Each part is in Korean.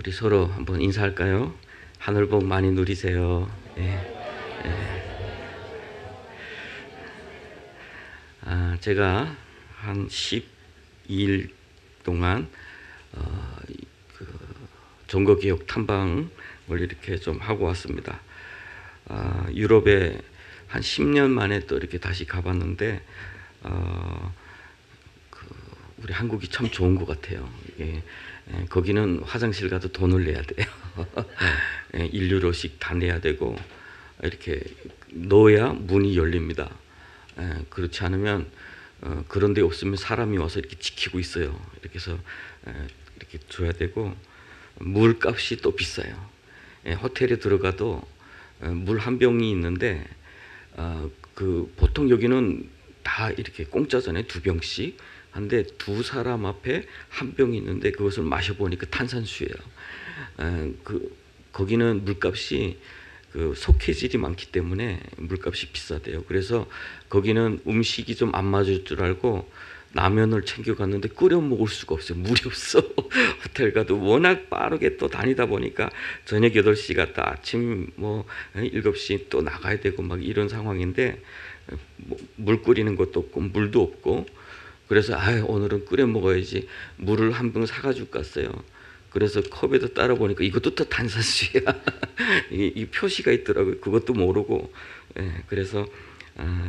우리 서로 한번 인사할까요? 하늘 복 많이 누리세요. 예. 제가 한 12일 동안 그 종교개혁 탐방을 이렇게 좀 하고 왔습니다. 유럽에 한 10년 만에 또 이렇게 다시 가봤는데 우리 한국이 참 좋은 것 같아요. 거기는 화장실 가도 돈을 내야 돼요. 1유로씩 다 내야 되고 이렇게 넣어야 문이 열립니다. 그렇지 않으면 그런 데 없으면 사람이 와서 이렇게 지키고 있어요. 이렇게 해서 이렇게 줘야 되고 물값이 또 비싸요. 호텔에 들어가도 물 한 병이 있는데 보통 여기는 다 이렇게 공짜잖아요. 2병씩. 한데 두 사람 앞에 한 병이 있는데 그것을 마셔보니까 탄산수예요. 거기는 물값이 석회질이 많기 때문에 물값이 비싸대요. 그래서 거기는 음식이 좀 안 맞을 줄 알고 라면을 챙겨갔는데 끓여 먹을 수가 없어요. 물이 없어. 호텔 가도 워낙 빠르게 또 다니다 보니까 저녁 8시 갔다 아침 7시 또 나가야 되고 막 이런 상황인데 물 끓이는 것도 없고 물도 없고 그래서 오늘은 끓여 먹어야지 물을 한 병 사가지고 갔어요. 그래서 컵에도 따라 보니까 이것도 또 탄산수야. 이 표시가 있더라고요. 그것도 모르고. 그래서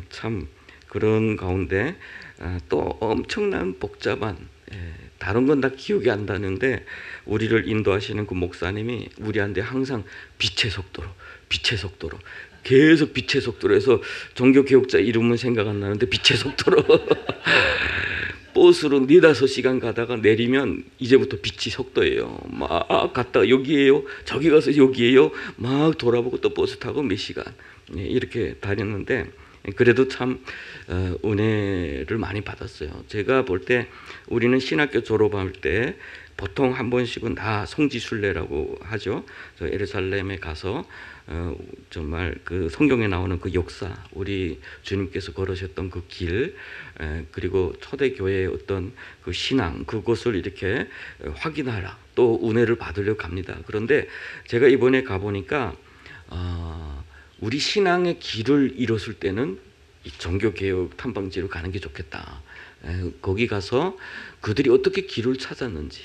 참 그런 가운데 또 엄청난 복잡한 다른 건 다 기억이 안 나는데 우리를 인도하시는 그 목사님이 우리한테 항상 빛의 속도로 계속 빛의 속도로 해서 종교개혁자 이름은 생각 안 나는데 빛의 속도로 버스로 4-5시간 가다가 내리면 이제부터 빛이 속도예요. 막 갔다가 여기에요, 저기 가서 여기에요, 막 돌아보고 또 버스 타고 몇 시간 이렇게 다녔는데 그래도 참 은혜를 많이 받았어요. 제가 볼 때 우리는 신학교 졸업할 때 보통 한 번씩은 다 성지순례라고 하죠. 저 예루살렘에 가서 정말 그 성경에 나오는 그 역사, 우리 주님께서 걸으셨던 그 길, 그리고 초대교회의 어떤 그 신앙, 그것을 이렇게 확인하라, 또 은혜를 받으려고 갑니다. 그런데 제가 이번에 가보니까 우리 신앙의 길을 잃었을 때는 이 종교개혁 탐방지로 가는 게 좋겠다. 거기 가서 그들이 어떻게 길을 찾았는지,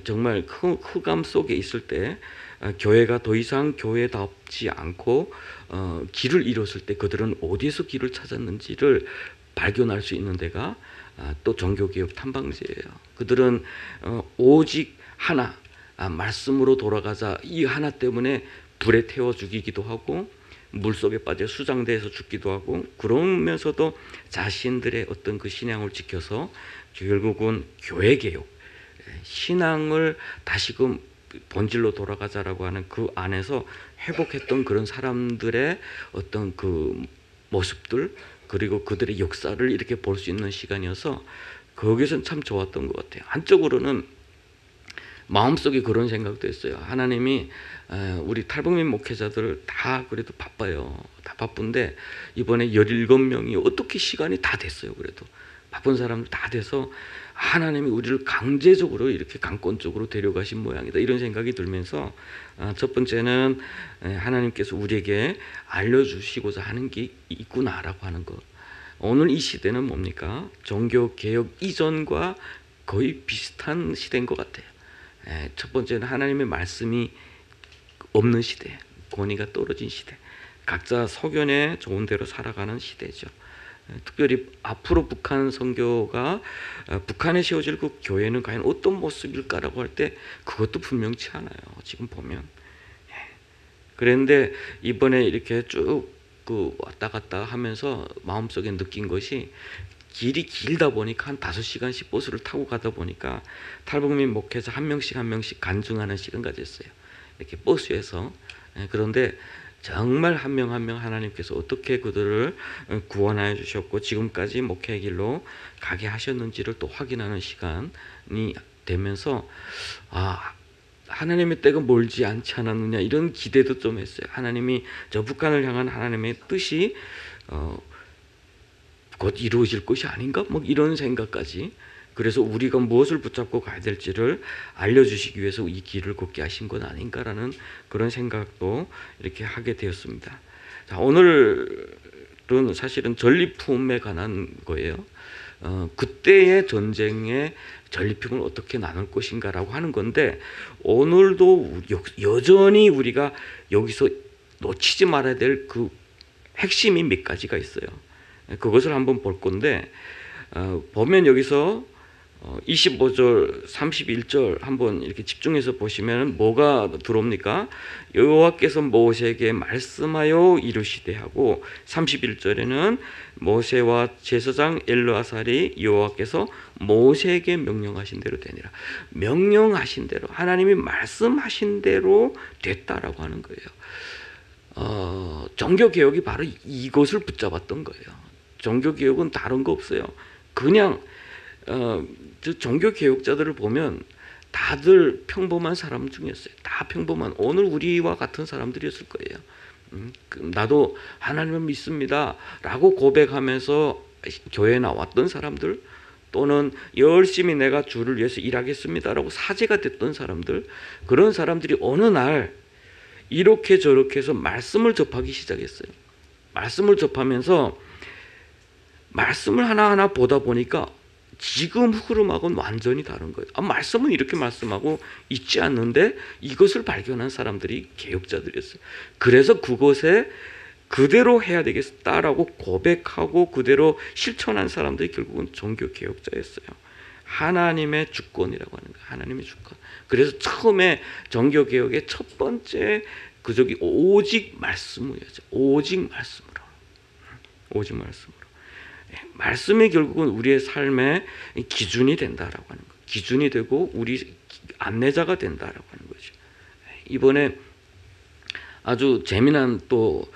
정말 흑암 속에 있을 때 교회가 더 이상 교회답지 않고 길을 잃었을 때 그들은 어디에서 길을 찾았는지를 발견할 수 있는 데가 또 종교개혁 탐방지예요. 그들은 오직 하나, 말씀으로 돌아가자, 이 하나 때문에 불에 태워 죽이기도 하고 물속에 빠져 수장대에서 죽기도 하고 그러면서도 자신들의 어떤 그 신앙을 지켜서 결국은 교회개혁, 신앙을 다시금 본질로 돌아가자라고 하는 그 안에서 회복했던 그런 사람들의 어떤 그 모습들, 그리고 그들의 역사를 이렇게 볼 수 있는 시간이어서 거기서는 참 좋았던 것 같아요. 한쪽으로는 마음속에 그런 생각도 했어요. 하나님이 우리 탈북민 목회자들을 다 그래도 바빠요. 다 바쁜데 이번에 17명이 어떻게 시간이 다 됐어요. 그래도 바쁜 사람들 다 돼서 하나님이 우리를 강제적으로 이렇게 강권 쪽으로 데려가신 모양이다, 이런 생각이 들면서 첫 번째는 하나님께서 우리에게 알려주시고자 하는 게 있구나라고 하는 것. 오늘 이 시대는 뭡니까? 종교개혁 이전과 거의 비슷한 시대인 것 같아요. 첫 번째는 하나님의 말씀이 없는 시대, 권위가 떨어진 시대, 각자 소견에 좋은 대로 살아가는 시대죠. 특별히 앞으로 북한 선교가 북한에 세워질 그 교회는 과연 어떤 모습일까라고 할 때 그것도 분명치 않아요. 지금 보면. 그런데 이번에 이렇게 쭉 왔다 갔다 하면서 마음속에 느낀 것이 길이 길다 보니까 한 5시간씩 버스를 타고 가다 보니까 탈북민 목회자 한 명씩 간증하는 시간 가졌어요. 이렇게 버스에서. 그런데 정말 한 명 한 명 하나님께서 어떻게 그들을 구원하여 주셨고 지금까지 목회의 길로 가게 하셨는지를 또 확인하는 시간이 되면서 하나님의 때가 멀지 않지 않았느냐, 이런 기대도 좀 했어요. 하나님이 저 북한을 향한 하나님의 뜻이 곧 이루어질 것이 아닌가? 뭐 이런 생각까지. 그래서 우리가 무엇을 붙잡고 가야 될지를 알려주시기 위해서 이 길을 걷게 하신 것 아닌가라는 그런 생각도 이렇게 하게 되었습니다. 자, 오늘은 사실은 전리품에 관한 거예요. 그때의 전쟁의 전리품을 어떻게 나눌 것인가라고 하는 건데, 오늘도 여전히 우리가 여기서 놓치지 말아야 될 그 핵심이 몇 가지가 있어요. 그것을 한번 볼 건데, 보면 여기서 25절, 31절 한번 이렇게 집중해서 보시면 뭐가 들어옵니까? 여호와께서 모세에게 말씀하여 이르시되 하고, 31절에는 모세와 제사장 엘르아살이 여호와께서 모세에게 명령하신 대로 되니라. 명령하신 대로, 하나님이 말씀하신 대로 됐다라고 하는 거예요. 종교개혁이 바로 이것을 붙잡았던 거예요. 종교개혁은 다른 거 없어요. 그냥 종교개혁자들을 보면 다들 평범한 사람 중이었어요. 다 평범한, 오늘 우리와 같은 사람들이었을 거예요. 나도 하나님을 믿습니다 라고 고백하면서 교회에 나왔던 사람들, 또는 열심히 내가 주를 위해서 일하겠습니다 라고 사제가 됐던 사람들, 그런 사람들이 어느 날 이렇게 저렇게 해서 말씀을 접하기 시작했어요. 말씀을 접하면서 말씀을 하나하나 보다 보니까 지금 흐름하고는 완전히 다른 거예요. 말씀은 이렇게 말씀하고 있지 않는데, 이것을 발견한 사람들이 개혁자들이었어요. 그래서 그것에 그대로 해야 되겠다라고 고백하고 그대로 실천한 사람들이 결국은 종교개혁자였어요. 하나님의 주권이라고 하는 거예요. 하나님의 주권. 그래서 처음에 종교개혁의 첫 번째 그적이 오직 말씀이었죠. 오직 말씀으로. 오직 말씀으로. 말씀이 결국은 우리의 삶의 기준이 된다라고 하는 거예요. 기준이 되고 우리 안내자가 된다라고 하는 거죠. 이번에 아주 재미난 또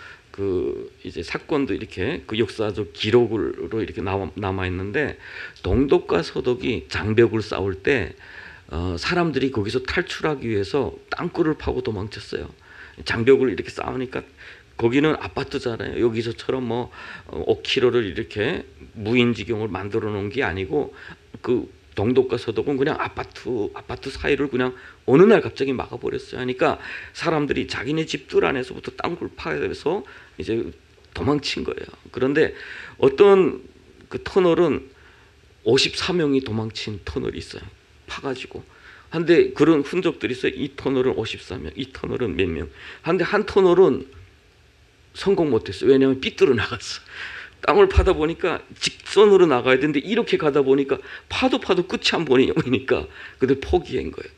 이제 사건도 이렇게 그 역사적 기록으로 이렇게 남아 있는데, 동독과 서독이 장벽을 쌓을 때 사람들이 거기서 탈출하기 위해서 땅굴을 파고 도망쳤어요. 장벽을 이렇게 쌓으니까 거기는 아파트잖아요. 여기서처럼 5km를 이렇게 무인지경을 만들어 놓은 게 아니고, 그 동독과 서독은 그냥 아파트 사이를 그냥 어느 날 갑자기 막아버렸어요. 하니까 사람들이 자기네 집들 안에서부터 땅굴 파서 이제 도망친 거예요. 그런데 어떤 그 터널은 54명이 도망친 터널이 있어요. 파가지고. 한데 그런 흔적들이 있어요. 이 터널은 54명, 이 터널은 몇 명. 한데 한 터널은 성공 못했어요. 왜냐하면 삐뚤어 나갔어. 땅을 파다 보니까 직선으로 나가야 되는데 이렇게 가다 보니까 파도 끝이 안 보이니까 그들 포기한 거예요.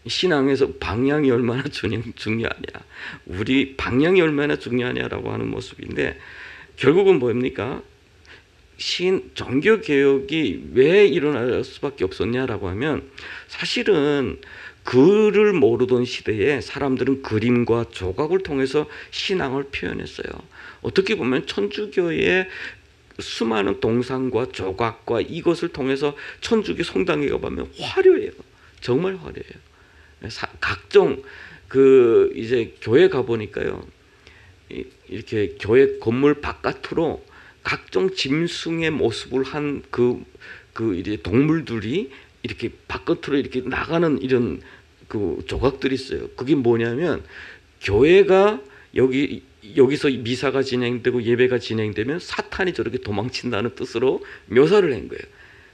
신앙에서 방향이 얼마나 중요하냐, 우리 방향이 얼마나 중요하냐라고 하는 모습인데, 결국은 뭡니까? 종교개혁이 왜 일어날 수밖에 없었냐라고 하면, 사실은 글을 모르던 시대에 사람들은 그림과 조각을 통해서 신앙을 표현했어요. 어떻게 보면 천주교의 수많은 동상과 조각과 이것을 통해서 천주교 성당에 가보면 화려해요. 정말 화려해요. 각종 이제 교회 가보니까요, 이렇게 교회 건물 바깥으로 각종 짐승의 모습을 한 이제 동물들이 이렇게 바깥으로 이렇게 나가는 이런 그 조각들이 있어요. 그게 뭐냐면, 교회가 여기서 미사가 진행되고 예배가 진행되면 사탄이 저렇게 도망친다는 뜻으로 묘사를 한 거예요.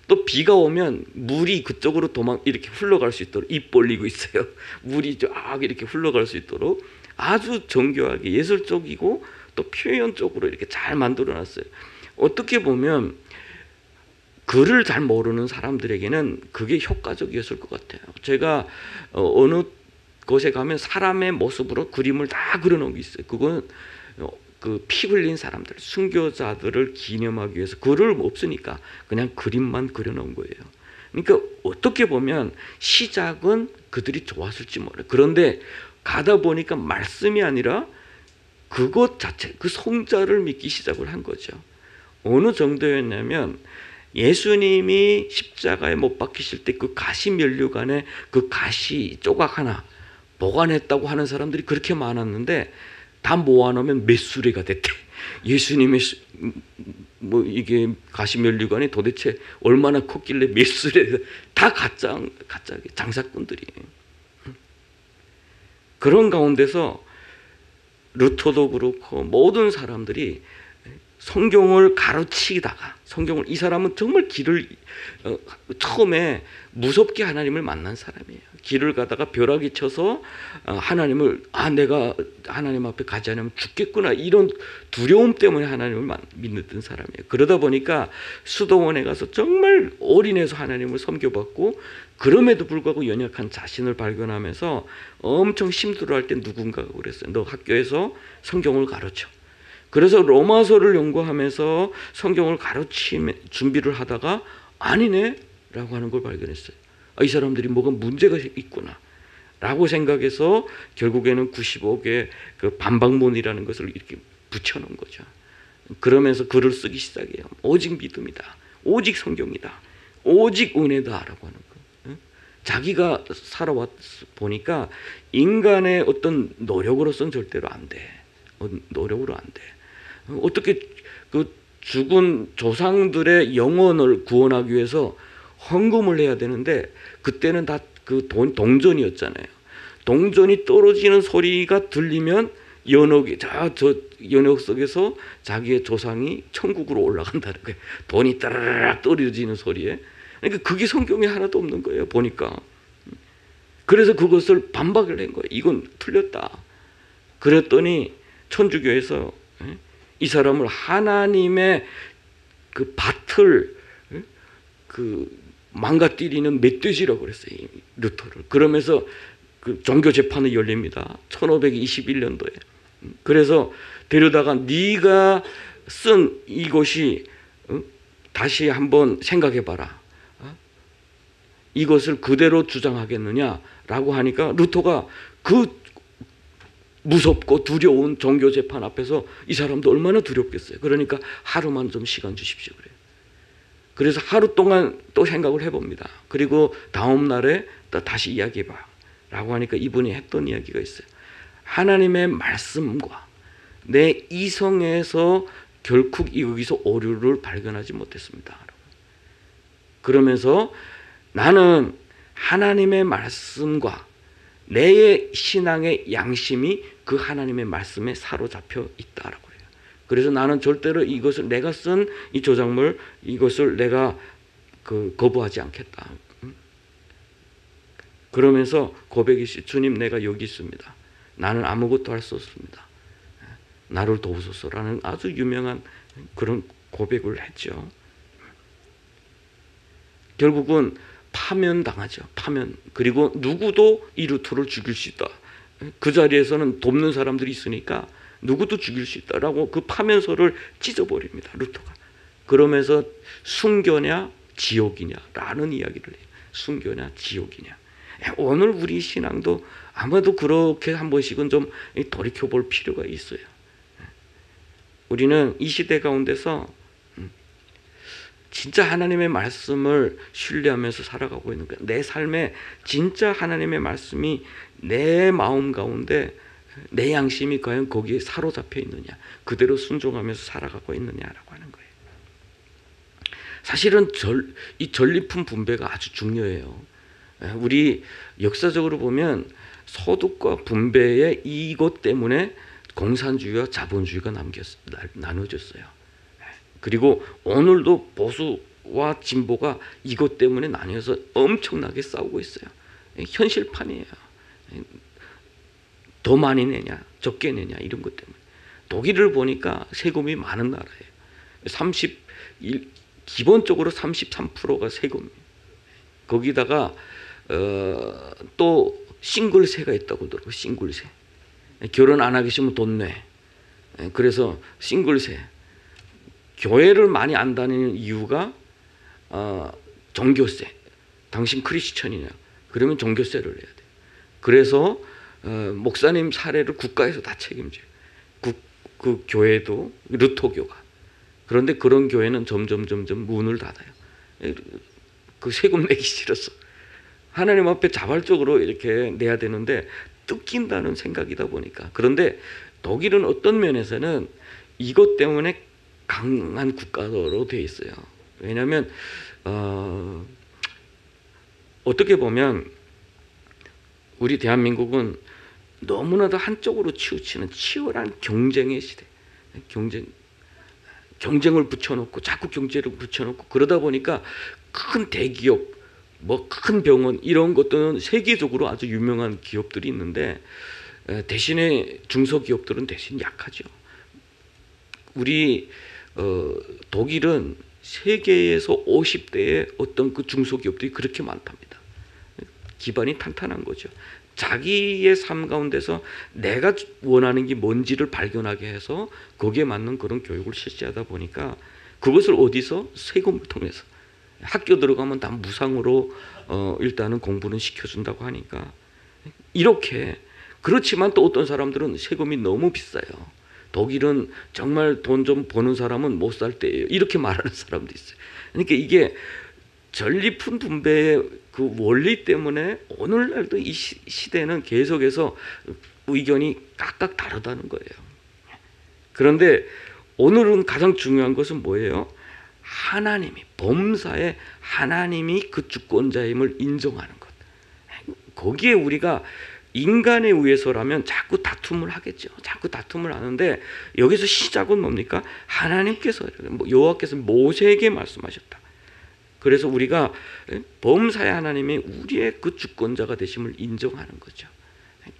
또 비가 오면 물이 그쪽으로 이렇게 흘러갈 수 있도록 입 벌리고 있어요. 물이 쫙 이렇게 흘러갈 수 있도록 아주 정교하게 예술적이고 또 표현적으로 이렇게 잘 만들어 놨어요. 어떻게 보면 글을 잘 모르는 사람들에게는 그게 효과적이었을 것 같아요. 제가 어느 곳에 가면 사람의 모습으로 그림을 다 그려놓은 게 있어요. 그건 피 흘린 사람들, 순교자들을 기념하기 위해서 글을 없으니까 그냥 그림만 그려놓은 거예요. 그러니까 어떻게 보면 시작은 그들이 좋았을지 몰라요. 그런데 가다 보니까 말씀이 아니라 그것 자체, 그 성자를 믿기 시작을 한 거죠. 어느 정도였냐면, 예수님이 십자가에 못 박히실 때 그 가시 면류관에 그 가시 조각 하나 보관했다고 하는 사람들이 그렇게 많았는데, 다 모아놓으면 몇 수레가 됐대. 예수님의 뭐 이게 가시면류관이 도대체 얼마나 컸길래 메스레 다 가짜 장사꾼들이에요. 그런 가운데서 루터도 그렇고 모든 사람들이 성경을 가르치다가 이 사람은 정말 길을 처음에 무섭게 하나님을 만난 사람이에요. 길을 가다가 벼락이 쳐서 하나님을 내가 하나님 앞에 가지 않으면 죽겠구나 이런 두려움 때문에 하나님을 믿는 사람이에요. 그러다 보니까 수도원에 가서 정말 올인해서 하나님을 섬겨받고 그럼에도 불구하고 연약한 자신을 발견하면서 엄청 힘들어할 때 누군가가 그랬어요. 너 학교에서 성경을 가르쳐. 그래서 로마서를 연구하면서 성경을 가르치면 준비를 하다가 아니네 라고 하는 걸 발견했어요. 이 사람들이 뭐가 문제가 있구나 라고 생각해서 결국에는 95개 그 반박문이라는 것을 이렇게 붙여놓은 거죠. 그러면서 글을 쓰기 시작해요. 오직 믿음이다. 오직 성경이다. 오직 은혜다라고 하는 거. 자기가 살아왔 보니까 인간의 어떤 노력으로서는 절대로 안 돼. 노력으로 안 돼. 어떻게 그 죽은 조상들의 영혼을 구원하기 위해서 헌금을 해야 되는데 그때는 다 그 동전이었잖아요. 동전이 떨어지는 소리가 들리면 연옥이 저 연옥 속에서 자기의 조상이 천국으로 올라간다는 거예요. 돈이 따라락 떨어지는 소리에. 그러니까 그게 성경에 하나도 없는 거예요. 보니까. 그래서 그것을 반박을 한 거예요. 이건 틀렸다. 그랬더니 천주교에서 이 사람을 하나님의 그 밭을 그 망가뜨리는 멧돼지라고 그랬어요. 루터를. 그러면서 그 종교 재판이 열립니다. 1521년도에. 그래서 데려다가 네가 쓴 이것이 다시 한번 생각해봐라. 이것을 그대로 주장하겠느냐라고 하니까 루터가 그 무섭고 두려운 종교 재판 앞에서 이 사람도 얼마나 두렵겠어요. 그러니까 하루만 좀 시간 주십시오 그래요. 그래서 하루 동안 또 생각을 해봅니다. 그리고 다음 날에 또 다시 이야기해봐 라고 하니까 이분이 했던 이야기가 있어요. 하나님의 말씀과 내 이성에서 결국 여기서 오류를 발견하지 못했습니다. 그러면서 나는 하나님의 말씀과 내 신앙의 양심이 그 하나님의 말씀에 사로잡혀 있다라고 해요. 그래서 나는 절대로 이것을 내가 쓴 이 조작물 이것을 내가 거부하지 않겠다. 그러면서 고백이시 주님 내가 여기 있습니다. 나는 아무것도 할 수 없습니다. 나를 도우소서라는 아주 유명한 그런 고백을 했죠. 결국은 파면당하죠. 파면. 그리고 누구도 이 루터를 죽일 수 있다. 그 자리에서는 돕는 사람들이 있으니까 누구도 죽일 수 있다라고 그 파면서를 찢어버립니다. 루터가. 그러면서 순교냐 지옥이냐라는 이야기를 해요. 순교냐 지옥이냐. 오늘 우리 신앙도 아마도 그렇게 한 번씩은 좀 돌이켜볼 필요가 있어요. 우리는 이 시대 가운데서 진짜 하나님의 말씀을 신뢰하면서 살아가고 있는 거예요. 내 삶에 진짜 하나님의 말씀이 내 마음 가운데 내 양심이 과연 거기에 사로잡혀 있느냐, 그대로 순종하면서 살아가고 있느냐라고 하는 거예요. 사실은 이 전리품 분배가 아주 중요해요. 우리 역사적으로 보면 소득과 분배의 이것 때문에 공산주의와 자본주의가 나눠졌어요. 그리고 오늘도 보수와 진보가 이것 때문에 나뉘어서 엄청나게 싸우고 있어요. 현실판이에요. 더 많이 내냐 적게 내냐 이런 것 때문에. 독일을 보니까 세금이 많은 나라예요. 기본적으로 33%가 세금이에요. 거기다가 또 싱글세가 있다고 그러더라고요. 싱글세. 결혼 안 하기 싫으면 돈 내. 그래서 싱글세. 교회를 많이 안 다니는 이유가 종교세. 당신 크리스천이냐? 그러면 종교세를 내야 돼. 그래서 목사님 사례를 국가에서 다 책임져요. 그 교회도 루터교가. 그런데 그런 교회는 점점 문을 닫아요. 그 세금 내기 싫어서. 하나님 앞에 자발적으로 이렇게 내야 되는데 뜯긴다는 생각이다 보니까. 그런데 독일은 어떤 면에서는 이것 때문에 강한 국가로 되어 있어요. 왜냐하면 어떻게 보면 우리 대한민국은 너무나도 한쪽으로 치우치는 치열한 경쟁의 시대, 경쟁을 붙여놓고 자꾸 경제를 붙여놓고 그러다 보니까 큰 대기업, 뭐 큰 병원 이런 것들은 세계적으로 아주 유명한 기업들이 있는데 대신에 중소기업들은 대신 약하죠. 우리 독일은 세계에서 50대의 어떤 그 중소기업들이 그렇게 많답니다. 기반이 탄탄한 거죠. 자기의 삶 가운데서 내가 원하는 게 뭔지를 발견하게 해서 거기에 맞는 그런 교육을 실시하다 보니까 그것을 어디서? 세금을 통해서. 학교 들어가면 다 무상으로 일단은 공부는 시켜준다고 하니까 이렇게. 그렇지만 또 어떤 사람들은 세금이 너무 비싸요. 독일은 정말 돈 좀 버는 사람은 못 살 때예요. 이렇게 말하는 사람도 있어요. 그러니까 이게 전리품 분배의 그 원리 때문에 오늘날도 이 시대는 계속해서 의견이 각각 다르다는 거예요. 그런데 오늘은 가장 중요한 것은 뭐예요? 하나님이, 범사에 하나님이 그 주권자임을 인정하는 것. 거기에 우리가 인간에 의해서라면 자꾸 다툼을 하겠죠. 자꾸 다툼을 하는데 여기서 시작은 뭡니까? 하나님께서, 여호와께서 모세에게 말씀하셨다. 그래서 우리가 범사의 하나님이 우리의 그 주권자가 되심을 인정하는 거죠.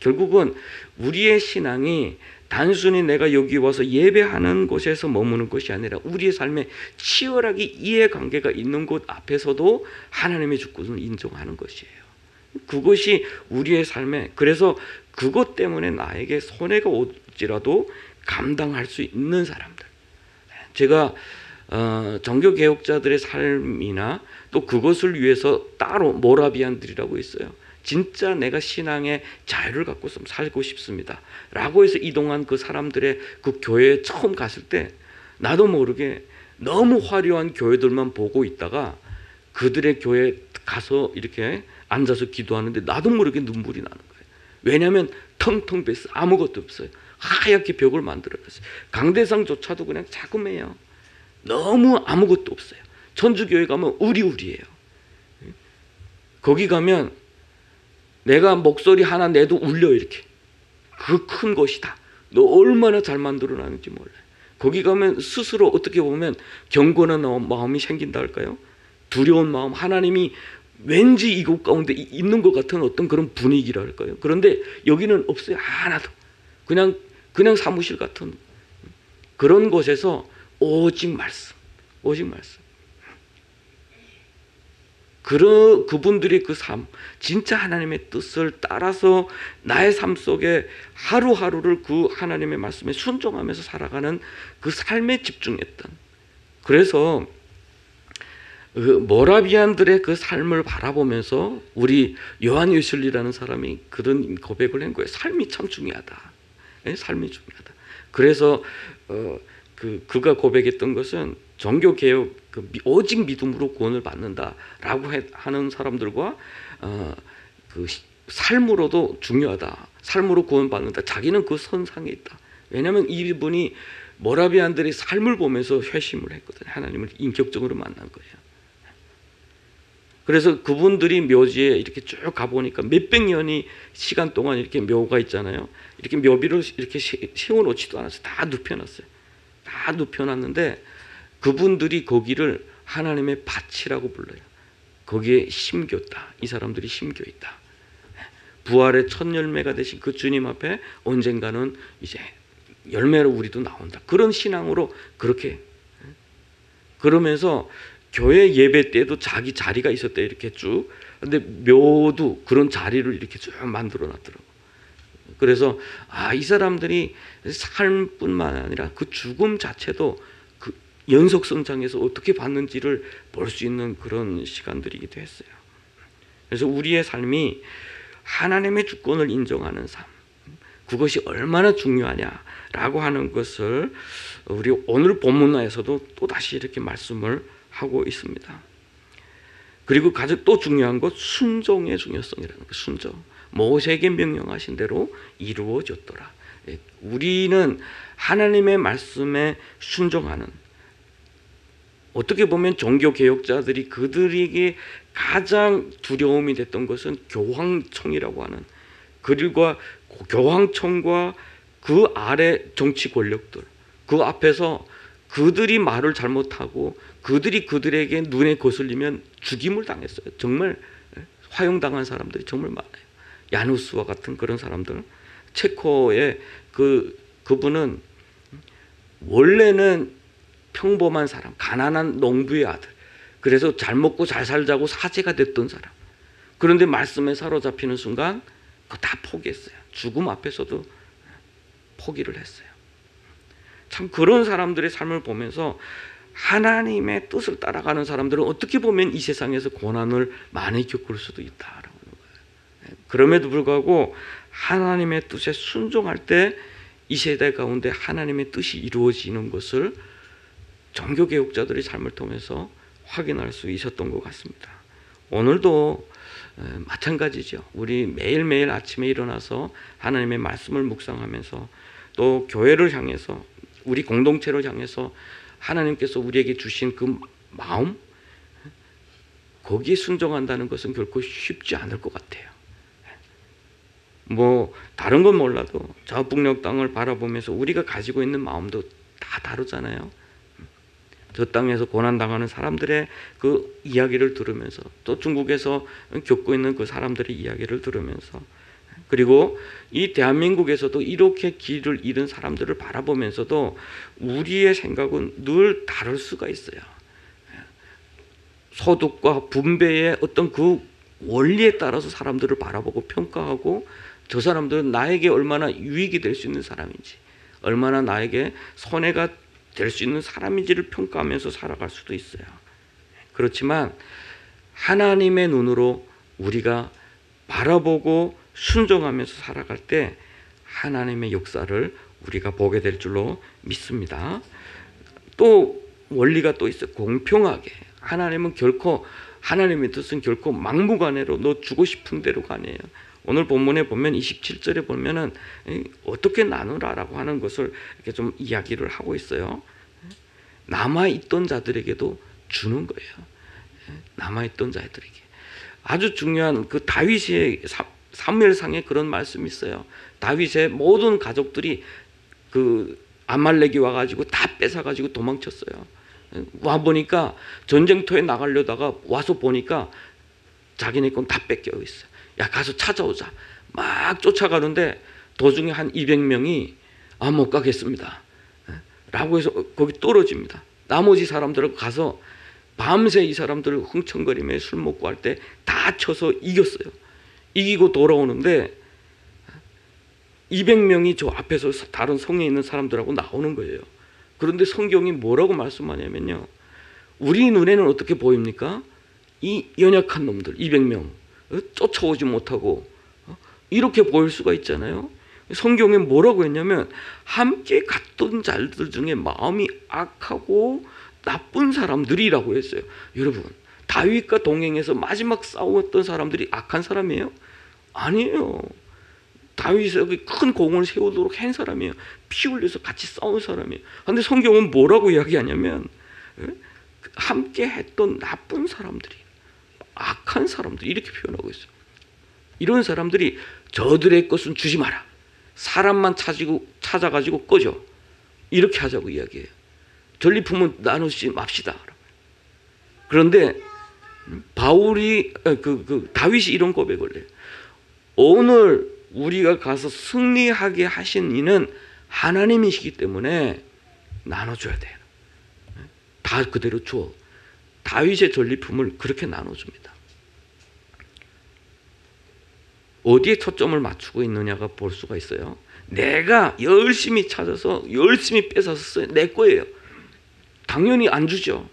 결국은 우리의 신앙이 단순히 내가 여기 와서 예배하는 곳에서 머무는 것이 아니라 우리의 삶에 치열하게 이해관계가 있는 곳 앞에서도 하나님의 주권을 인정하는 것이에요. 그것이 우리의 삶에, 그래서 그것 때문에 나에게 손해가 올지라도 감당할 수 있는 사람들. 제가 종교개혁자들의 삶이나 또 그것을 위해서 따로 모라비안들이라고 있어요. 진짜 내가 신앙의 자유를 갖고 살고 싶습니다 라고 해서 이동한 그 사람들의 그 교회에 처음 갔을 때 나도 모르게 너무 화려한 교회들만 보고 있다가 그들의 교회에 가서 이렇게 앉아서 기도하는데 나도 모르게 눈물이 나는 거예요. 왜냐하면 텅텅 뺐어요. 아무것도 없어요. 하얗게 벽을 만들어놨어요. 강대상조차도 그냥 자그매요. 너무 아무것도 없어요. 천주교회 가면 우리우리예요. 거기 가면 내가 목소리 하나 내도 울려 이렇게. 그 큰 것이다. 너 얼마나 잘 만들어놨는지 몰라요. 거기 가면 스스로 어떻게 보면 경건한 마음이 생긴다 할까요? 두려운 마음, 하나님이 왠지 이곳 가운데 있는 것 같은 어떤 그런 분위기라 할까요? 그런데 여기는 없어요. 하나도. 그냥 사무실 같은 그런 곳에서 오직 말씀, 오직 말씀. 그분들의 그 삶, 진짜 하나님의 뜻을 따라서 나의 삶 속에 하루하루를 그 하나님의 말씀에 순종하면서 살아가는 그 삶에 집중했던. 그래서 모라비안들의 그 삶을 바라보면서 우리 요한 웨슬리라는 사람이 그런 고백을 한 거예요. 삶이 참 중요하다. 삶이 중요하다. 그래서 그가 고백했던 것은 종교개혁, 오직 믿음으로 구원을 받는다라고 하는 사람들과 그 삶으로도 중요하다. 삶으로 구원받는다. 자기는 그 선상에 있다. 왜냐하면 이분이 모라비안들의 삶을 보면서 회심을 했거든요. 하나님을 인격적으로 만난 거예요. 그래서 그분들이 묘지에 이렇게 쭉 가보니까 몇백 년이 시간 동안 이렇게 묘가 있잖아요. 이렇게 묘비를 이렇게 세워놓지도 않았어요. 다 눕혀놨어요. 다 눕혀놨는데 그분들이 거기를 하나님의 밭이라고 불러요. 거기에 심겼다. 이 사람들이 심겨있다. 부활의 첫 열매가 되신 그 주님 앞에 언젠가는 이제 열매로 우리도 나온다. 그런 신앙으로 그렇게 그러면서 교회 예배 때도 자기 자리가 있었대 이렇게 쭉. 근데 묘도 그런 자리를 이렇게 쭉 만들어 놨더라고. 그래서 이 사람들이 삶뿐만 아니라 그 죽음 자체도 그 연속 성장에서 어떻게 봤는지를 볼 수 있는 그런 시간들이기도 했어요. 그래서 우리의 삶이 하나님의 주권을 인정하는 삶, 그것이 얼마나 중요하냐라고 하는 것을 우리 오늘 본문에서도 또 다시 이렇게 말씀을 하고 있습니다. 그리고 가장 또 중요한 것 순종의 중요성이라는 거. 순종. 모세에게 명령하신 대로 이루어졌더라. 우리는 하나님의 말씀에 순종하는, 어떻게 보면 종교 개혁자들이 그들에게 가장 두려움이 됐던 것은 교황청이라고 하는, 그들과 교황청과 그 아래 정치 권력들, 그 앞에서 그들이 말을 잘못하고 그들이 그들에게 눈에 거슬리면 죽임을 당했어요. 정말 화형당한 사람들이 정말 많아요. 야누스와 같은 그런 사람들. 체코의 그분은 원래는 평범한 사람, 가난한 농부의 아들. 그래서 잘 먹고 잘 살자고 사제가 됐던 사람. 그런데 말씀에 사로잡히는 순간 그거 다 포기했어요. 죽음 앞에서도 포기를 했어요. 참 그런 사람들의 삶을 보면서 하나님의 뜻을 따라가는 사람들은 어떻게 보면 이 세상에서 고난을 많이 겪을 수도 있다라는 거예요. 그럼에도 불구하고 하나님의 뜻에 순종할 때 이 세대 가운데 하나님의 뜻이 이루어지는 것을 종교개혁자들의 삶을 통해서 확인할 수 있었던 것 같습니다. 오늘도 마찬가지죠. 우리 매일매일 아침에 일어나서 하나님의 말씀을 묵상하면서 또 교회를 향해서, 우리 공동체를 향해서 하나님께서 우리에게 주신 그 마음, 거기에 순종한다는 것은 결코 쉽지 않을 것 같아요. 뭐 다른 건 몰라도 저 북녘 땅을 바라보면서 우리가 가지고 있는 마음도 다 다르잖아요. 저 땅에서 고난당하는 사람들의 그 이야기를 들으면서, 또 중국에서 겪고 있는 그 사람들의 이야기를 들으면서, 그리고 이 대한민국에서도 이렇게 길을 잃은 사람들을 바라보면서도 우리의 생각은 늘 다를 수가 있어요. 소득과 분배의 어떤 그 원리에 따라서 사람들을 바라보고 평가하고, 저 사람들은 나에게 얼마나 유익이 될 수 있는 사람인지, 얼마나 나에게 손해가 될 수 있는 사람인지를 평가하면서 살아갈 수도 있어요. 그렇지만 하나님의 눈으로 우리가 바라보고 순종하면서 살아갈 때 하나님의 역사를 우리가 보게 될 줄로 믿습니다. 또 원리가 또 있어요. 공평하게. 하나님의 뜻은 결코 막무가내로 너 주고 싶은 대로가 아니에요. 오늘 본문에 보면 27절에 보면은 어떻게 나누라라고 하는 것을 이렇게 좀 이야기를 하고 있어요. 남아있던 자들에게도 주는 거예요. 남아있던 자들에게. 아주 중요한 그 다윗의 사무엘상에 그런 말씀이 있어요. 다윗의 모든 가족들이 그 아말렉이 와가지고 다 뺏어가지고 도망쳤어요. 와 보니까 전쟁터에 나가려다가 와서 보니까 자기네 건 다 뺏겨 있어요. 야, 가서 찾아오자. 막 쫓아가는데 도중에 한 200명이 못 가겠습니다 라고 해서 거기 떨어집니다. 나머지 사람들은 가서 밤새 이 사람들을 흥청거리며 술 먹고 할 때 다 쳐서 이겼어요. 이기고 돌아오는데 200명이 저 앞에서 다른 성에 있는 사람들하고 나오는 거예요. 그런데 성경이 뭐라고 말씀하냐면요, 우리 눈에는 어떻게 보입니까? 이 연약한 놈들 200명 쫓아오지 못하고 이렇게 보일 수가 있잖아요. 성경에 뭐라고 했냐면 함께 갔던 자들 중에 마음이 악하고 나쁜 사람들이라고 했어요. 여러분, 다윗과 동행해서 마지막 싸웠던 사람들이 악한 사람이에요? 아니에요. 다윗에게 큰 공을 세우도록 한 사람이에요. 피 흘려서 같이 싸운 사람이에요. 그런데 성경은 뭐라고 이야기하냐면 함께 했던 나쁜 사람들이, 악한 사람들, 이렇게 표현하고 있어요. 이런 사람들이 저들의 것은 주지 마라. 사람만 찾아가지고 꺼져. 이렇게 하자고 이야기해요. 전리품은 나누지 맙시다. 그런데 다윗이 이런 고백을 해요. 오늘 우리가 가서 승리하게 하신 이는 하나님이시기 때문에 나눠줘야 돼요. 다 그대로 줘. 다윗의 전리품을 그렇게 나눠줍니다. 어디에 초점을 맞추고 있느냐가 볼 수가 있어요. 내가 열심히 찾아서 열심히 뺏어서 내 거예요. 당연히 안 주죠.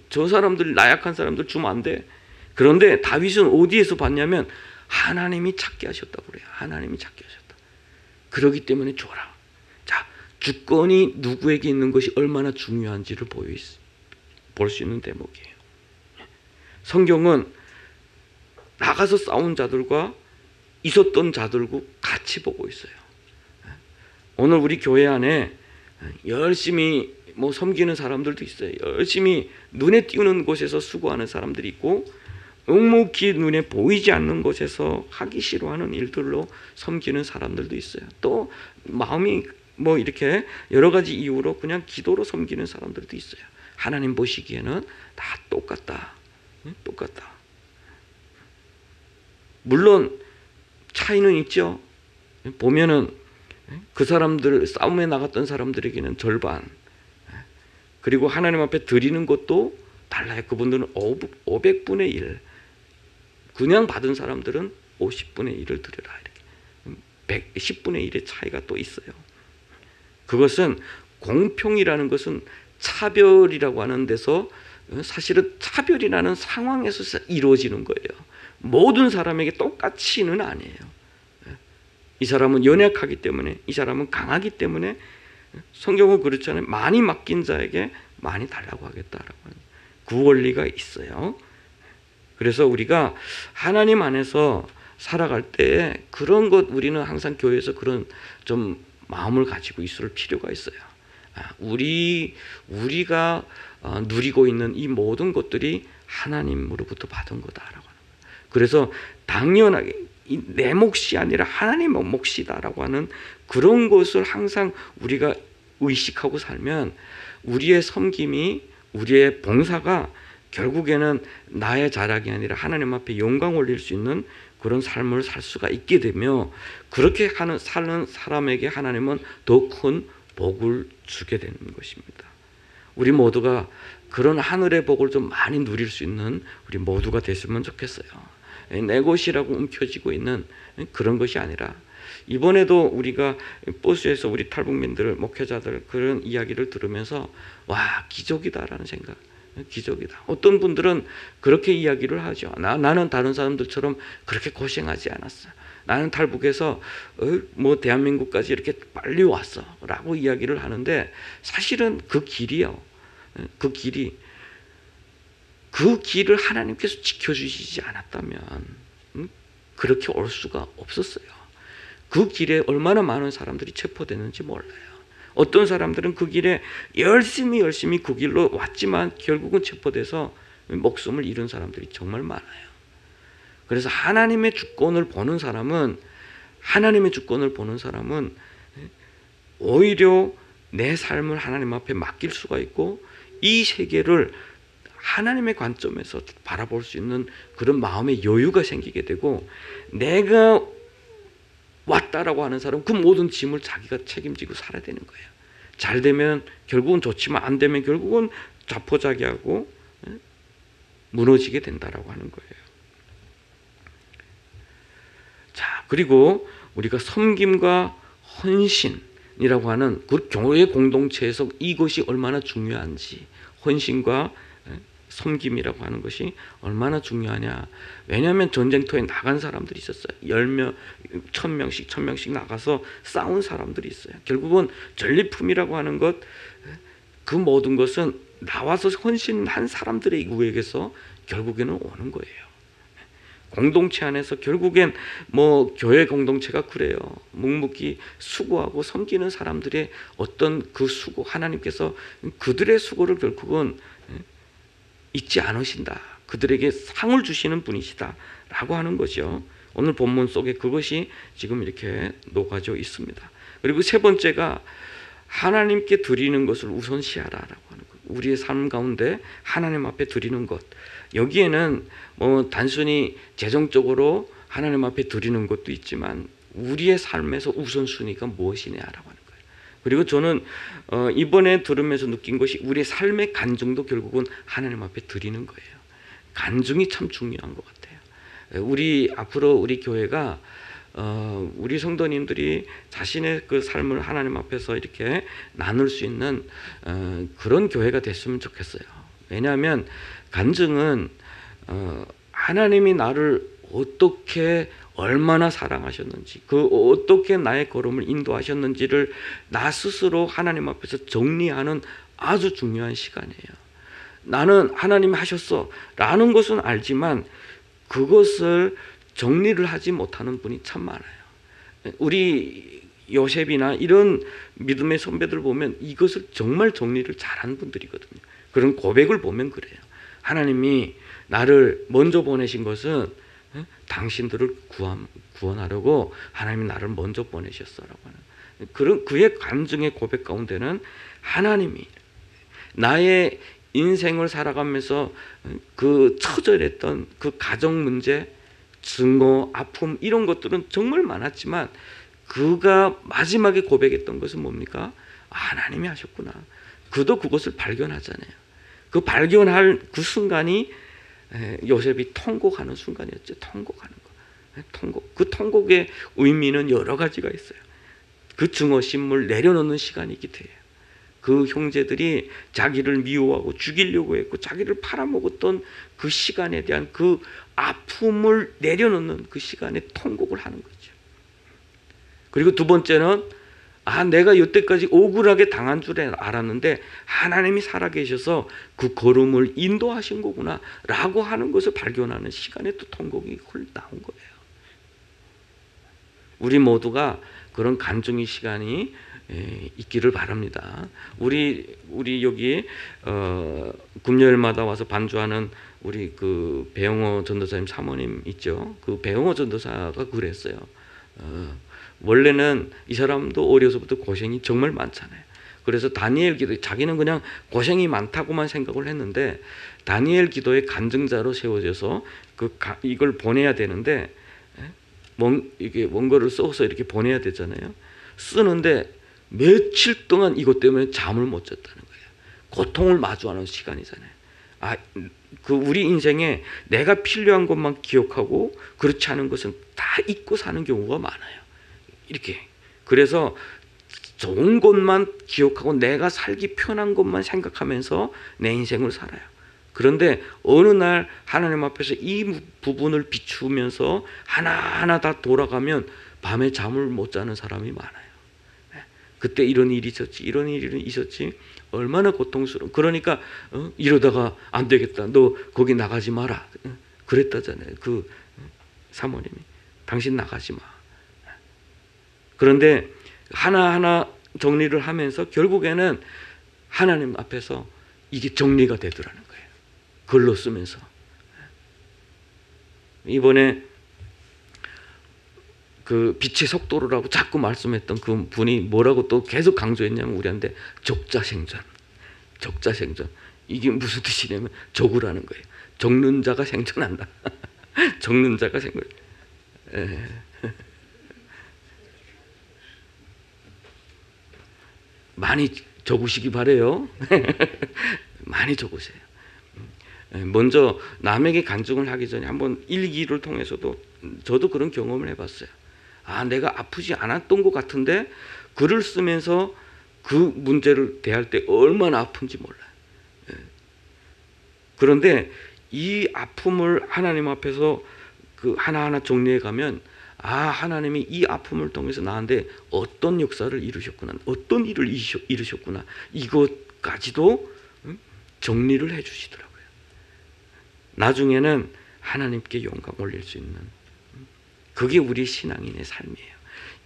저 사람들, 나약한 사람들 주면 안 돼. 그런데 다윗은 어디에서 봤냐면 하나님이 찾게 하셨다고 그래요. 하나님이 찾게 하셨다. 그러기 때문에 줘라. 자, 주권이 누구에게 있는 것이 얼마나 중요한지를 볼 수 있는 대목이에요. 성경은 나가서 싸운 자들과 있었던 자들과 같이 보고 있어요. 오늘 우리 교회 안에 열심히 섬기는 사람들도 있어요. 열심히 눈에 띄는 곳에서 수고하는 사람들이 있고, 묵묵히 눈에 보이지 않는 곳에서 하기 싫어하는 일들로 섬기는 사람들도 있어요. 또 마음이 이렇게 여러 가지 이유로 그냥 기도로 섬기는 사람들도 있어요. 하나님 보시기에는 다 똑같다. 똑같다. 물론 차이는 있죠. 보면은 그 사람들, 싸움에 나갔던 사람들에게는 절반, 그리고 하나님 앞에 드리는 것도 달라요. 그분들은 500분의 1, 그냥 받은 사람들은 50분의 1을 드려라, 이렇게 10분의 1의 차이가 또 있어요. 그것은 공평이라는 것은 차별이라고 하는 데서, 사실은 차별이라는 상황에서 이루어지는 거예요. 모든 사람에게 똑같이는 아니에요. 이 사람은 연약하기 때문에, 이 사람은 강하기 때문에, 성경은 그렇잖아요. 많이 맡긴 자에게 많이 달라고 하겠다라고 하는 그 원리가 있어요. 그래서 우리가 하나님 안에서 살아갈 때 그런 것, 우리는 항상 교회에서 그런 좀 마음을 가지고 있을 필요가 있어요. 우리가 누리고 있는 이 모든 것들이 하나님으로부터 받은 거다라고 하는 거예요. 그래서 당연하게 내 몫이 아니라 하나님의 몫이다라고 하는 그런 것을 항상 우리가 의식하고 살면, 우리의 섬김이, 우리의 봉사가 결국에는 나의 자랑이 아니라 하나님 앞에 영광 올릴 수 있는 그런 삶을 살 수가 있게 되며, 그렇게 사는 사람에게 하나님은 더 큰 복을 주게 되는 것입니다. 우리 모두가 그런 하늘의 복을 좀 많이 누릴 수 있는 우리 모두가 됐으면 좋겠어요. 내 것이라고 움켜쥐고 있는 그런 것이 아니라, 이번에도 우리가 버스에서 우리 탈북민들, 목회자들 그런 이야기를 들으면서 와, 기적이다라는 생각, 기적이다. 어떤 분들은 그렇게 이야기를 하죠. 나는 다른 사람들처럼 그렇게 고생하지 않았어. 나는 탈북해서 대한민국까지 이렇게 빨리 왔어 라고 이야기를 하는데, 사실은 그 길이요, 그 길을 하나님께서 지켜주시지 않았다면 그렇게 올 수가 없었어요. 그 길에 얼마나 많은 사람들이 체포되는지 몰라요. 어떤 사람들은 그 길에 열심히 그 길로 왔지만 결국은 체포돼서 목숨을 잃은 사람들이 정말 많아요. 그래서 하나님의 주권을 보는 사람은 오히려 내 삶을 하나님 앞에 맡길 수가 있고, 이 세계를 하나님의 관점에서 바라볼 수 있는 그런 마음의 여유가 생기게 되고, 내가 왔다라고 하는 사람, 그 모든 짐을 자기가 책임지고 살아야 되는 거예요. 잘 되면 결국은 좋지만, 안 되면 결국은 자포자기하고 무너지게 된다라고 하는 거예요. 자, 그리고 우리가 섬김과 헌신이라고 하는 그 교회 공동체에서 이것이 얼마나 중요한지, 헌신과 섬김이라고 하는 것이 얼마나 중요하냐. 왜냐하면 전쟁터에 나간 사람들이 있었어요. 10명, 1000명씩 나가서 싸운 사람들이 있어요. 결국은 전리품이라고 하는 것, 그 모든 것은 나와서 헌신한 사람들의 의에게서 결국에는 오는 거예요. 공동체 안에서 결국엔 교회 공동체가 그래요. 묵묵히 수고하고 섬기는 사람들의 어떤 그 수고, 하나님께서 그들의 수고를 결국은 잊지 않으신다. 그들에게 상을 주시는 분이시다 라고 하는 거죠. 오늘 본문 속에 그것이 지금 이렇게 녹아져 있습니다. 그리고 세 번째가 하나님께 드리는 것을 우선시하라라고 하는 것. 우리의 삶 가운데 하나님 앞에 드리는 것. 여기에는 단순히 재정적으로 하나님 앞에 드리는 것도 있지만, 우리의 삶에서 우선순위가 무엇이냐라고 하는 거예요. 그리고 저는 이번에 들으면서 느낀 것이, 우리의 삶의 간증도 결국은 하나님 앞에 드리는 거예요. 간증이 참 중요한 것 같아요. 앞으로 우리 교회가 우리 성도님들이 자신의 그 삶을 하나님 앞에서 이렇게 나눌 수 있는 그런 교회가 됐으면 좋겠어요. 왜냐하면 간증은 하나님이 나를 어떻게 얼마나 사랑하셨는지, 어떻게 나의 걸음을 인도하셨는지를 나 스스로 하나님 앞에서 정리하는 아주 중요한 시간이에요. 나는 하나님이 하셨어 라는 것은 알지만, 그것을 정리를 하지 못하는 분이 참 많아요. 우리 요셉이나 이런 믿음의 선배들 보면 이것을 정말 정리를 잘한 분들이거든요. 그런 고백을 보면 그래요. 하나님이 나를 먼저 보내신 것은 당신들을 구원하려고 하나님이 나를 먼저 보내셨어라고 하는 그런 그의 간증의 고백 가운데는 하나님이 나의 인생을 살아가면서 그 처절했던 그 가정 문제, 증오, 아픔 이런 것들은 정말 많았지만 그가 마지막에 고백했던 것은 뭡니까? 하나님이 하셨구나. 그도 그것을 발견하잖아요. 그 발견할 그 순간이 요셉이 통곡하는 순간이었죠. 통곡하는 거. 통곡. 그 통곡의 의미는 여러 가지가 있어요. 그 증오심을 내려놓는 시간이기도 해요. 그 형제들이 자기를 미워하고 죽이려고 했고 자기를 팔아먹었던 그 시간에 대한 그 아픔을 내려놓는 그 시간에 통곡을 하는 거죠. 그리고 두 번째는 내가 여태까지 억울하게 당한 줄 알았는데 하나님이 살아계셔서 그 걸음을 인도하신 거구나 라고 하는 것을 발견하는 시간에 또 통곡이 나온 거예요. 우리 모두가 그런 간증의 시간이 있기를 바랍니다. 우리 여기 금요일마다 와서 반주하는 우리 그 배영호 전도사님 사모님 있죠. 그 배영호 전도사가 그랬어요. 원래는 이 사람도 어려서부터 고생이 정말 많잖아요. 그래서 다니엘 기도 자기는 그냥 고생이 많다고만 생각을 했는데 다니엘 기도의 간증자로 세워져서 이걸 보내야 되는데 이게 원고를 써서 이렇게 보내야 되잖아요. 쓰는데 며칠 동안 이것 때문에 잠을 못 잤다는 거예요. 고통을 마주하는 시간이잖아요. 그 우리 인생에 내가 필요한 것만 기억하고 그렇지 않은 것은 다 잊고 사는 경우가 많아요. 이렇게. 그래서 좋은 것만 기억하고 내가 살기 편한 것만 생각하면서 내 인생을 살아요. 그런데 어느 날 하나님 앞에서 이 부분을 비추면서 하나하나 다 돌아가면 밤에 잠을 못 자는 사람이 많아요. 그때 이런 일이 있었지, 이런 일이 있었지, 얼마나 고통스러워. 그러니까 이러다가 안 되겠다. 너 거기 나가지 마라. 그랬다잖아요. 그 사모님이. 당신 나가지 마. 그런데 하나하나 정리를 하면서 결국에는 하나님 앞에서 이게 정리가 되더라는 거예요. 글로 쓰면서. 이번에 그 빛의 속도로라고 자꾸 말씀했던 그 분이 뭐라고 또 계속 강조했냐면 우리한테 적자생존. 적자생존. 이게 무슨 뜻이냐면 적으라는 거예요. 적는 자가 생존한다. 적는 자가 생존. 많이 적으시기 바래요. 많이 적으세요. 먼저 남에게 간증을 하기 전에 한번 일기를 통해서도 저도 그런 경험을 해봤어요. 내가 아프지 않았던 것 같은데 글을 쓰면서 그 문제를 대할 때 얼마나 아픈지 몰라요. 그런데 이 아픔을 하나님 앞에서 그 하나하나 정리해 가면 하나님이 이 아픔을 통해서 나한테 어떤 역사를 이루셨구나, 어떤 일을 이루셨구나, 이것까지도 정리를 해 주시더라고요. 나중에는 하나님께 영광 올릴 수 있는 그게 우리 신앙인의 삶이에요.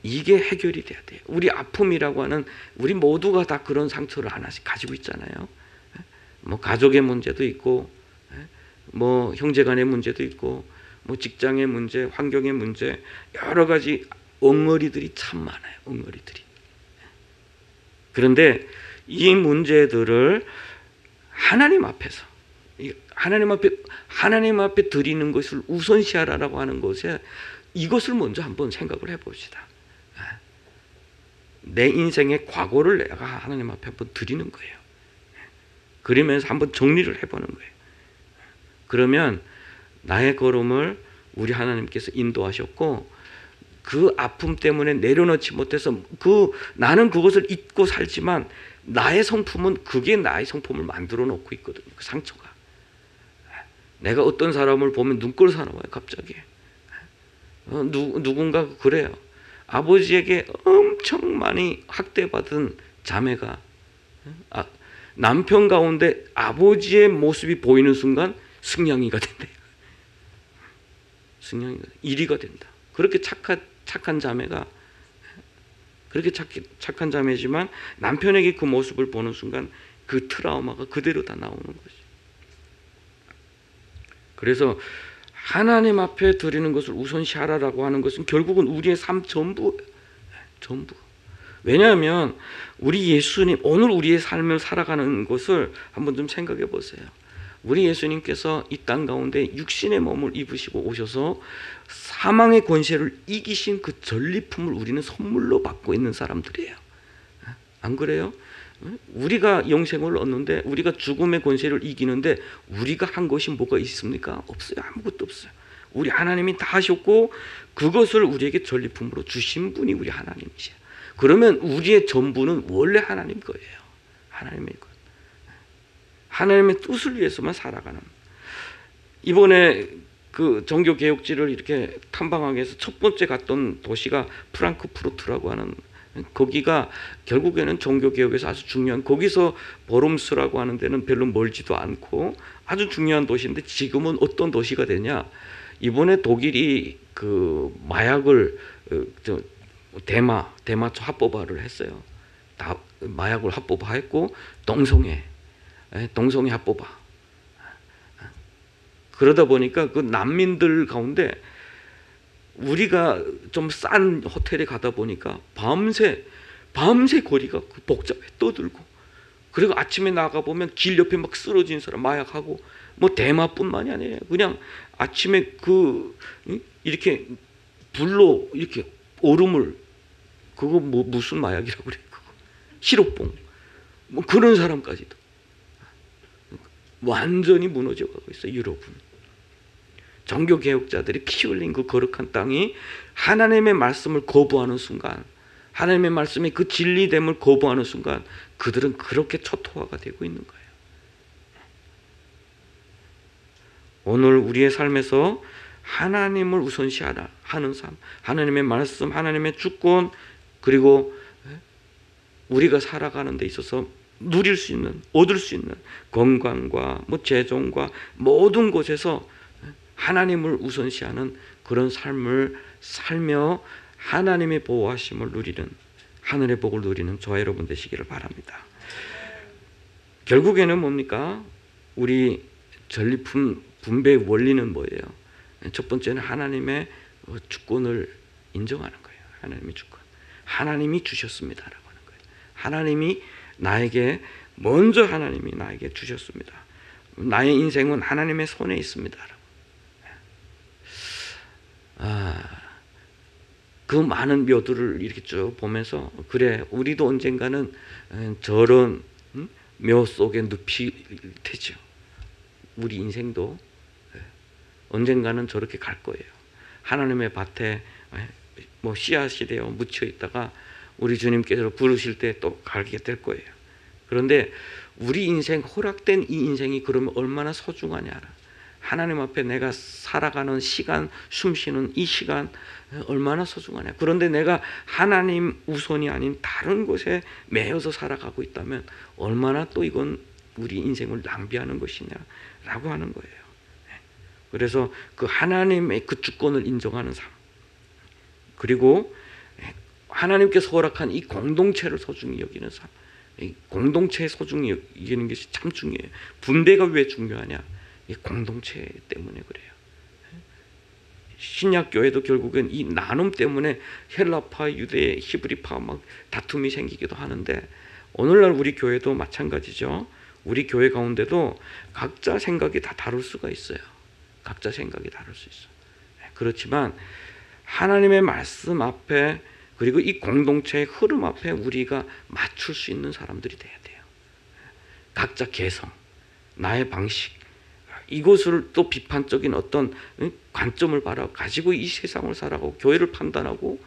이게 해결이 돼야 돼요. 우리 아픔이라고 하는 우리 모두가 다 그런 상처를 하나씩 가지고 있잖아요. 뭐 가족의 문제도 있고, 뭐 형제간의 문제도 있고, 뭐 직장의 문제, 환경의 문제, 여러 가지 엉거리들이 참 많아요. 엉거리들이. 그런데 이 문제들을 하나님 앞에서 하나님 앞에 드리는 것을 우선시하라라고 하는 것에 이것을 먼저 한번 생각을 해봅시다. 내 인생의 과거를 내가 하나님 앞에 한번 드리는 거예요. 그러면서 한번 정리를 해보는 거예요. 그러면 나의 걸음을 우리 하나님께서 인도하셨고 그 아픔 때문에 내려놓지 못해서 나는 그것을 잊고 살지만 나의 성품은 그게 나의 성품을 만들어 놓고 있거든요. 그 상처가. 내가 어떤 사람을 보면 눈꼴 사나워요. 갑자기. 누군가 그래요. 아버지에게 엄청 많이 학대받은 자매가 남편 가운데 아버지의 모습이 보이는 순간 승냥이가 된대요. 승령이가 1위가 된다. 그렇게 착한 자매가 그렇게 착한 자매지만 남편에게 그 모습을 보는 순간 그 트라우마가 그대로 다 나오는 거지. 그래서 하나님 앞에 드리는 것을 우선시하라라고 하는 것은 결국은 우리의 삶 전부. 왜냐하면 우리 예수님, 오늘 우리의 삶을 살아가는 것을 한번 좀 생각해 보세요. 우리 예수님께서 이 땅 가운데 육신의 몸을 입으시고 오셔서 사망의 권세를 이기신 그 전리품을 우리는 선물로 받고 있는 사람들이에요. 안 그래요? 우리가 영생을 얻는데, 우리가 죽음의 권세를 이기는데 우리가 한 것이 뭐가 있습니까? 없어요. 아무것도 없어요. 우리 하나님이 다 하셨고 그것을 우리에게 전리품으로 주신 분이 우리 하나님이세요. 그러면 우리의 전부는 원래 하나님 거예요. 하나님의 것. 하나님의 뜻을 위해서만 살아가는. 이번에 그 종교개혁지를 이렇게 탐방하기 위해서 첫 번째 갔던 도시가 프랑크푸르트라고 하는, 거기가 결국에는 종교개혁에서 아주 중요한, 거기서 보름스라고 하는 데는 별로 멀지도 않고 아주 중요한 도시인데, 지금은 어떤 도시가 되냐, 이번에 독일이 그 마약을 대마초 합법화를 했어요. 다 마약을 합법화했고 동성애 합법화. 그러다 보니까 그 난민들 가운데 우리가 좀 싼 호텔에 가다 보니까 밤새 거리가 복잡해 떠들고, 그리고 아침에 나가 보면 길 옆에 막 쓰러진 사람 마약하고, 뭐 대마뿐만이 아니에요. 그냥 아침에 이렇게 불로 이렇게 얼음을, 그거 뭐 무슨 마약이라고 그래, 그거 시럽봉, 뭐 그런 사람까지도 완전히 무너져가고 있어요. 유럽은. 종교개혁자들이 피 흘린 그 거룩한 땅이 하나님의 말씀을 거부하는 순간, 하나님의 말씀의 그 진리됨을 거부하는 순간 그들은 그렇게 초토화가 되고 있는 거예요. 오늘 우리의 삶에서 하나님을 우선시하라 하는 삶, 하나님의 말씀, 하나님의 주권, 그리고 우리가 살아가는 데 있어서 누릴 수 있는, 얻을 수 있는 건강과 재정과 모든 곳에서 하나님을 우선시하는 그런 삶을 살며 하나님의 보호하심을 누리는, 하늘의 복을 누리는 저와 여러분 되시기를 바랍니다. 결국에는 뭡니까? 우리 전리품 분배의 원리는 뭐예요? 첫 번째는 하나님의 주권을 인정하는 거예요. 하나님의 주권. 하나님이 주셨습니다라고 하는 거예요. 하나님이 나에게, 먼저 하나님이 나에게 주셨습니다. 나의 인생은 하나님의 손에 있습니다. 그 많은 묘들을 이렇게 쭉 보면서, 그래, 우리도 언젠가는 저런 묘 속에 눕힐 테죠. 우리 인생도 언젠가는 저렇게 갈 거예요. 하나님의 밭에 씨앗이 되어 묻혀 있다가 우리 주님께서 부르실 때 또 가게 될 거예요. 그런데 우리 인생, 허락된 이 인생이 그러면 얼마나 소중하냐. 하나님 앞에 내가 살아가는 시간, 숨쉬는 이 시간 얼마나 소중하냐. 그런데 내가 하나님 우선이 아닌 다른 곳에 매여서 살아가고 있다면 얼마나 또 이건 우리 인생을 낭비하는 것이냐라고 하는 거예요. 그래서 그 하나님의 그 주권을 인정하는 삶, 그리고 하나님께서 허락한 이 공동체를 소중히 여기는 삶, 이 공동체에 소중히 여기는 것이 참 중요해요. 분배가 왜 중요하냐? 이 공동체 때문에 그래요. 신약교회도 결국은 이 나눔 때문에 헬라파, 유대, 히브리파 막 다툼이 생기기도 하는데, 오늘날 우리 교회도 마찬가지죠. 우리 교회 가운데도 각자 생각이 다 다를 수가 있어요. 각자 생각이 다를 수 있어요. 그렇지만 하나님의 말씀 앞에, 그리고 이 공동체의 흐름 앞에 우리가 맞출 수 있는 사람들이 돼야 돼요. 각자 개성, 나의 방식, 이것을 또 비판적인 어떤 관점을 가지고 이 세상을 살아가고 교회를 판단하고,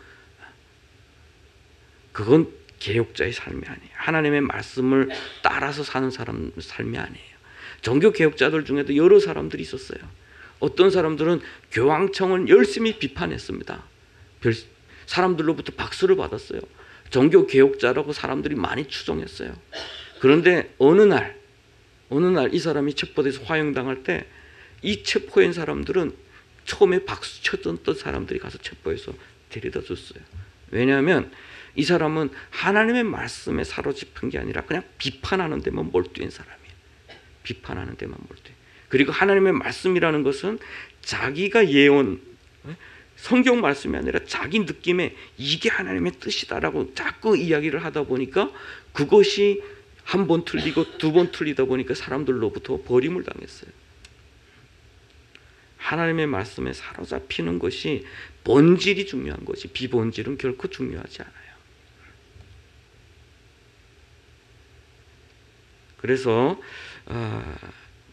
그건 개혁자의 삶이 아니에요. 하나님의 말씀을 따라서 사는 사람 삶이 아니에요. 종교 개혁자들 중에도 여러 사람들이 있었어요. 어떤 사람들은 교황청을 열심히 비판했습니다. 사람들로부터 박수를 받았어요. 종교 개혁자라고 사람들이 많이 추종했어요. 그런데 어느 날 이 사람이 체포돼서 화형당할 때 이 체포한 사람들은 처음에 박수 쳤던 사람들이 가서 체포해서 데려다 줬어요. 왜냐하면 이 사람은 하나님의 말씀에 사로잡힌 게 아니라 그냥 비판하는 데만 몰두한 사람이에요. 비판하는 데만 몰두해. 그리고 하나님의 말씀이라는 것은 자기가 예언, 성경 말씀이 아니라 자기 느낌에 이게 하나님의 뜻이다라고 자꾸 이야기를 하다 보니까 그것이 한 번 틀리고 두 번 틀리다 보니까 사람들로부터 버림을 당했어요. 하나님의 말씀에 사로잡히는 것이 본질이 중요한 것이 비본질은 결코 중요하지 않아요. 그래서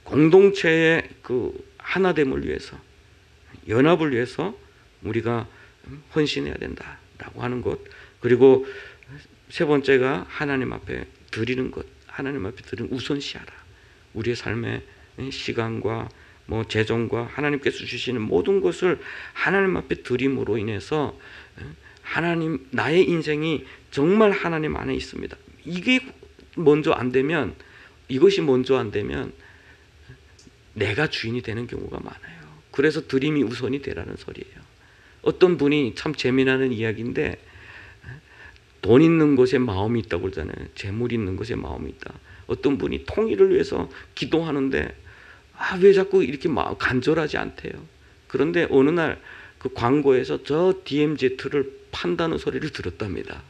공동체의 그 하나됨을 위해서, 연합을 위해서 우리가 헌신해야 된다라고 하는 것. 그리고 세 번째가 하나님 앞에 드리는 것. 하나님 앞에 드리는 우선시하라. 우리의 삶의 시간과 재정과 하나님께서 주시는 모든 것을 하나님 앞에 드림으로 인해서 하나님, 나의 인생이 정말 하나님 안에 있습니다. 이게 먼저 안 되면, 이것이 먼저 안 되면 내가 주인이 되는 경우가 많아요. 그래서 드림이 우선이 되라는 소리예요. 어떤 분이 참 재미나는 이야기인데, 돈 있는 곳에 마음이 있다고 그러잖아요. 재물 있는 곳에 마음이 있다. 어떤 분이 통일을 위해서 기도하는데 왜 자꾸 이렇게 간절하지 않대요. 그런데 어느 날 그 광고에서 저 DMZ를 판다는 소리를 들었답니다.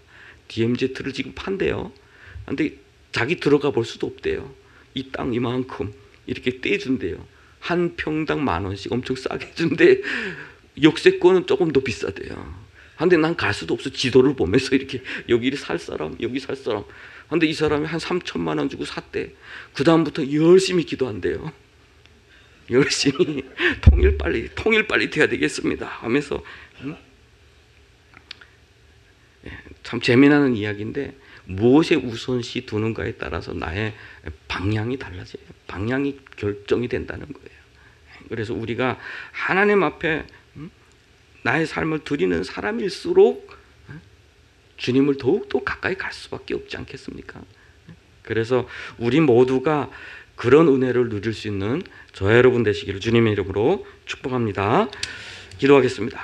DMZ를 지금 판대요. 근데 자기 들어가 볼 수도 없대요. 이 땅 이만큼 이렇게 떼준대요. 한 평당 10,000원씩 엄청 싸게 준대. 역세권은 조금 더 비싸대요. 근데 난 갈 수도 없어. 지도를 보면서 이렇게 여기 살 사람, 여기 살 사람. 근데 이 사람이 한 3,000만 원 주고 샀대. 그 다음부터 열심히 기도한대요. 열심히 통일 빨리 돼야 되겠습니다 하면서 참 재미나는 이야기인데, 무엇에 우선시 두는가에 따라서 나의 방향이 달라져요. 방향이 결정이 된다는 거예요. 그래서 우리가 하나님 앞에 나의 삶을 드리는 사람일수록 주님을 더욱더 가까이 갈 수밖에 없지 않겠습니까? 그래서 우리 모두가 그런 은혜를 누릴 수 있는 저와 여러분 되시기를 주님의 이름으로 축복합니다. 기도하겠습니다.